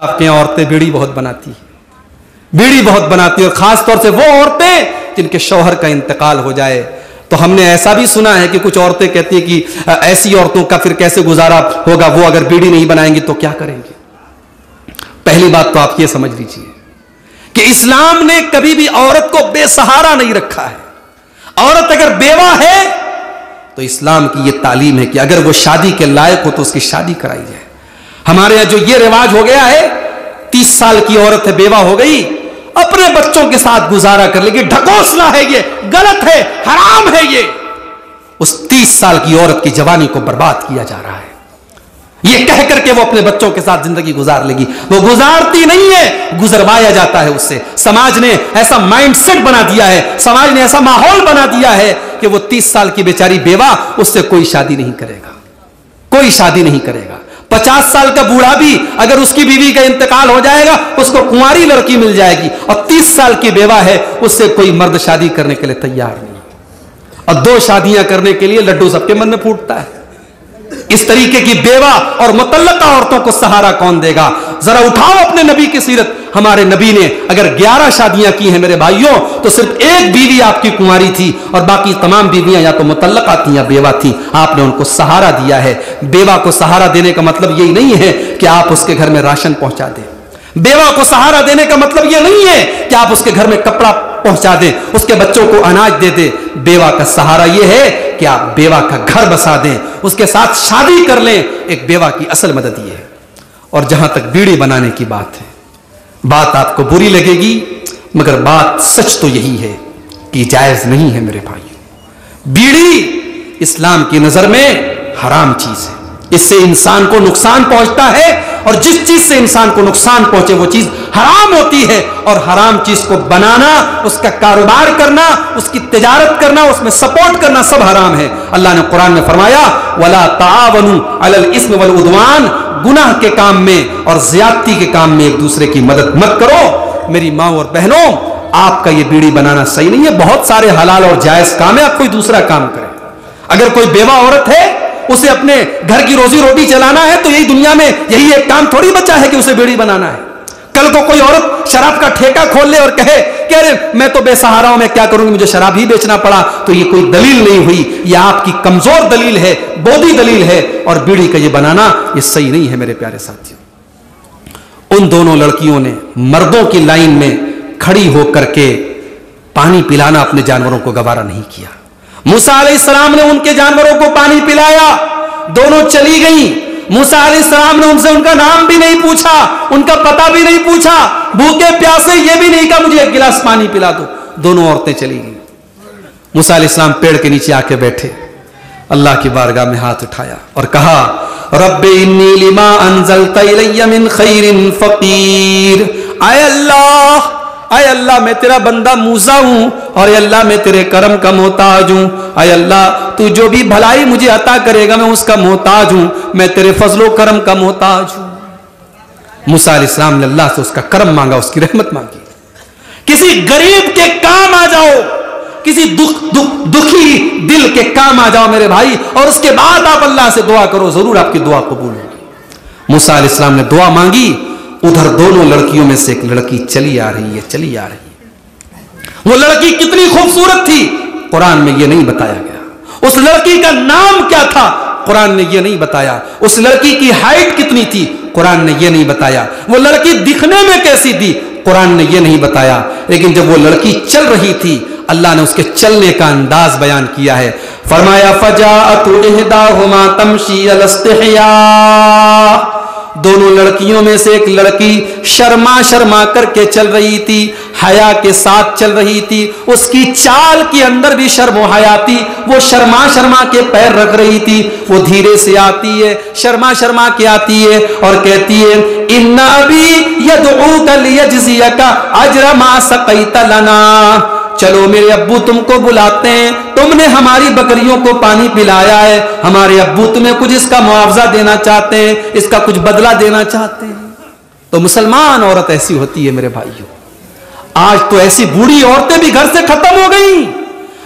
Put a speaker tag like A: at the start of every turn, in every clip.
A: آپ کے یہاں عورتیں بیڑی بہت بناتی ہیں، بیڑی بہت بناتی ہیں، اور خاص طور سے وہ عورتیں جن کے شوہر کا انتقال ہو جائے. تو ہم نے ایسا بھی سنا ہے کہ کچھ عورتیں کہتی ہیں کہ ایسی عورتوں کا پھر کیسے گزارا ہوگا، وہ اگر بیڑی نہیں بنائیں گی تو کیا کریں گے. پہلی بات تو آپ یہ سمجھ لیجیے کہ اسلام نے کبھی بھی عورت کو بے سہارا نہیں رکھا ہے. عورت اگر بیوہ ہے تو اسلام کی یہ تعلیم ہے کہ اگر وہ شادی کے لائق ہو تو اس کی شادی کرائی جائے. ہمارے یہاں جو یہ رواج ہو گیا ہے، 30 سال کی عورت ہے، بیوہ ہو گئی، اپنے بچوں کے ساتھ گزارا کر لے گی، ڈھکوسلا ہے، یہ غلط ہے، حرام ہے. یہ اس 30 سال کی عورت کی جوانی کو برباد کیا جا رہا ہے. یہ کہہ کر کے وہ اپنے بچوں کے ساتھ زندگی گزار لے گی، وہ گزارتی نہیں ہے، گزروایا جاتا ہے اس سے. سماج نے ایسا مائنڈ سیٹ بنا دیا ہے، سماج نے ایسا ماحول بنا دیا ہے کہ وہ 30 سال کی بیچاری بیوہ، اس سے کوئی شادی نہیں کرے گا، کوئی شادی نہیں کرے گا. 50 سال کا بوڑھا بھی اگر اس کی بیوی کا انتقال ہو جائے گا، اس کو کنواری لڑکی مل جائے گی. اور 30 سال کی بیوہ ہے، اس سے کوئی مرد شادی کرنے کے لیے تیار نہیں. اور 2 شادیاں کرنے کے لیے لڈو سب کے من میں پھوٹتا ہے. اس طریقے کی بیوہ اور مطلقہ عورتوں کو سہارا کون دے گا؟ ذرا اٹھاؤ اپنے نبی کی سیرت. ہمارے نبی نے اگر 11 شادیاں کی ہیں میرے بھائیوں، تو صرف ایک بیوی آپ کی کنواری تھی اور باقی تمام بیویاں یا تو مطلقہ تھیں یا بیوہ تھیں. آپ نے ان کو سہارا دیا ہے. بیوہ کو سہارا دینے کا مطلب یہی نہیں ہے کہ آپ اس کے گھر میں راشن پہنچا دیں. بیوہ کو سہارا دینے کا مطلب یہ نہیں ہے کہ آپ اس کے گھر میں کپڑا پہنچا دیں، اس کے بچوں کو اناج دے دیں. بیوہ کا سہارا یہ ہے کہ آپ بیوہ کا گھر بسا دیں، اس کے ساتھ شادی کر لیں. ایک بیوہ کی اصل مدد یہ ہے. اور جہاں تک بیڑی بنانے کی بات ہے، بات آپ کو بری لگے گی مگر بات سچ تو یہی ہے کہ جائز نہیں ہے میرے بھائی. بیڑی اسلام کی نظر میں حرام چیز ہے. اس سے انسان کو نقصان پہنچتا ہے، اور جس چیز سے انسان کو نقصان پہنچے وہ چیز حرام ہوتی ہے. اور حرام چیز کو بنانا، اس کا کاروبار کرنا، اس کی تجارت کرنا، اس میں سپورٹ کرنا سب حرام ہے. اللہ نے قرآن میں فرمایا وَلَا تَعَاوَنُوا عَلَى الْإِثْمِ وَالْعُدْوَانِ، گناہ کے کام میں اور زیادتی کے کام میں ایک دوسرے کی مدد مت کرو. میری ماں اور بہنوں، آپ کا یہ بیڑی بنانا صحیح نہیں ہے. بہت سارے حلال اور جائز کام ہے، آپ کوئی دوسرا کام کریں. اگر کوئی بیوہ عورت ہے، اسے اپنے گھر کی روزی روٹی چلانا ہے، تو یہی دنیا میں یہی ایک کام تھوڑی بچا ہے کہ اسے بیڑی بنانا ہے. کل کو کوئی عورت شراب کا ٹھیکہ کھول لے اور کہے کہ ارے میں تو بے سہارا ہوں، میں کیا کروں گی، مجھے شراب ہی بیچنا پڑا، تو یہ کوئی دلیل نہیں ہوئی. یہ آپ کی کمزور دلیل ہے، بودی دلیل ہے. اور بیڑی کا یہ بنانا یہ صحیح نہیں ہے میرے پیارے ساتھیوں. ان دونوں لڑکیوں نے مردوں کی لائن میں کھڑی ہو کر کے پانی پلانا اپنے جانوروں کو گوارا نہیں کیا. موسیٰ علیہ السلام نے ان کے جانوروں کو پانی پلایا، دونوں چلی گئیں. موسیٰ علیہ السلام نے ان سے ان کا نام بھی نہیں پوچھا، ان کا پتہ بھی نہیں پوچھا، بھوکے پیاسے یہ بھی نہیں کہا مجھے ایک گلاس پانی پلا دو. دونوں عورتیں چلی گئیں. موسیٰ علیہ السلام پیڑ کے نیچے آ کے بیٹھے، اللہ کی بارگاہ میں ہاتھ اٹھایا اور کہا رب انی لما انزلت الی من خیر فقیر. اے اللہ میں تیرا بندہ موسیٰ ہوں، اور اے اللہ میں تیرے کرم کا محتاج ہوں. اے اللہ تو جو بھی بھلائی مجھے عطا کرے گا میں اس کا محتاج ہوں، میں تیرے فضل و کرم کا محتاج ہوں. موسیٰ علیہ السلام نے اللہ سے اس کا کرم مانگا، اس کی رحمت مانگی. کسی غریب کے کام آ جاؤ، کسی دکھی دل کے کام آ جاؤ میرے بھائی، اور اس کے بعد آپ اللہ سے دعا کرو، ضرور آپ کی دعا قبول ہوگی. موسیٰ علیہ السلام نے دعا مانگی. ادھر دونوں لڑکیوں میں سے ایک لڑکی چلی آ رہی ہے. وہ لڑکی کتنی خوبصورت تھی قرآن میں یہ نہیں بتایا گیا. اس لڑکی کا نام کیا تھا قرآن نے یہ نہیں بتایا. اس لڑکی کی ہائٹ کتنی تھی قرآن نے یہ نہیں بتایا. وہ لڑکی دکھنے میں کیسی تھی قرآن نے یہ نہیں بتایا. لیکن جب وہ لڑکی چل رہی تھی اللہ نے اس کے چلنے کا انداز بیان کیا ہے. فرمایا فجاءت احداہما تمشی علی استحیاء. دونوں لڑکیوں میں سے ایک لڑکی شرما کر کے چل رہی تھی، حیا کے ساتھ چل رہی تھی. اس کی چال کے اندر بھی شرم و حیا تھی. وہ شرما کے پیر رکھ رہی تھی. وہ دھیرے سے آتی ہے، شرما کے آتی ہے اور کہتی ہے ان ابی یدعوک لیجزیک اجر ما سقیت لنا. چلو میرے ابو تم کو بلاتے ہیں، تم نے ہماری بکریوں کو پانی پلایا ہے، ہمارے ابو تمہیں کچھ اس کا معاوضہ دینا چاہتے ہیں، اس کا کچھ بدلہ دینا چاہتے ہیں. تو مسلمان عورت ایسی ہوتی ہے میرے بھائیوں. آج تو ایسی بوڑھی عورتیں بھی گھر سے ختم ہو گئیں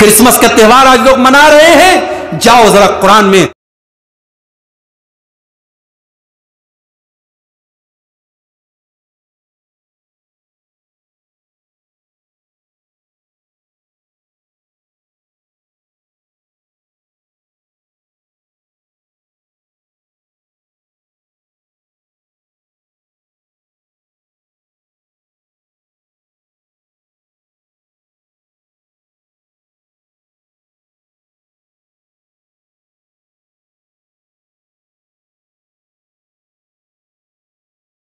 A: کرسمس کا تہوار آج لوگ منا رہے ہیں، جاؤ ذرا قرآن میں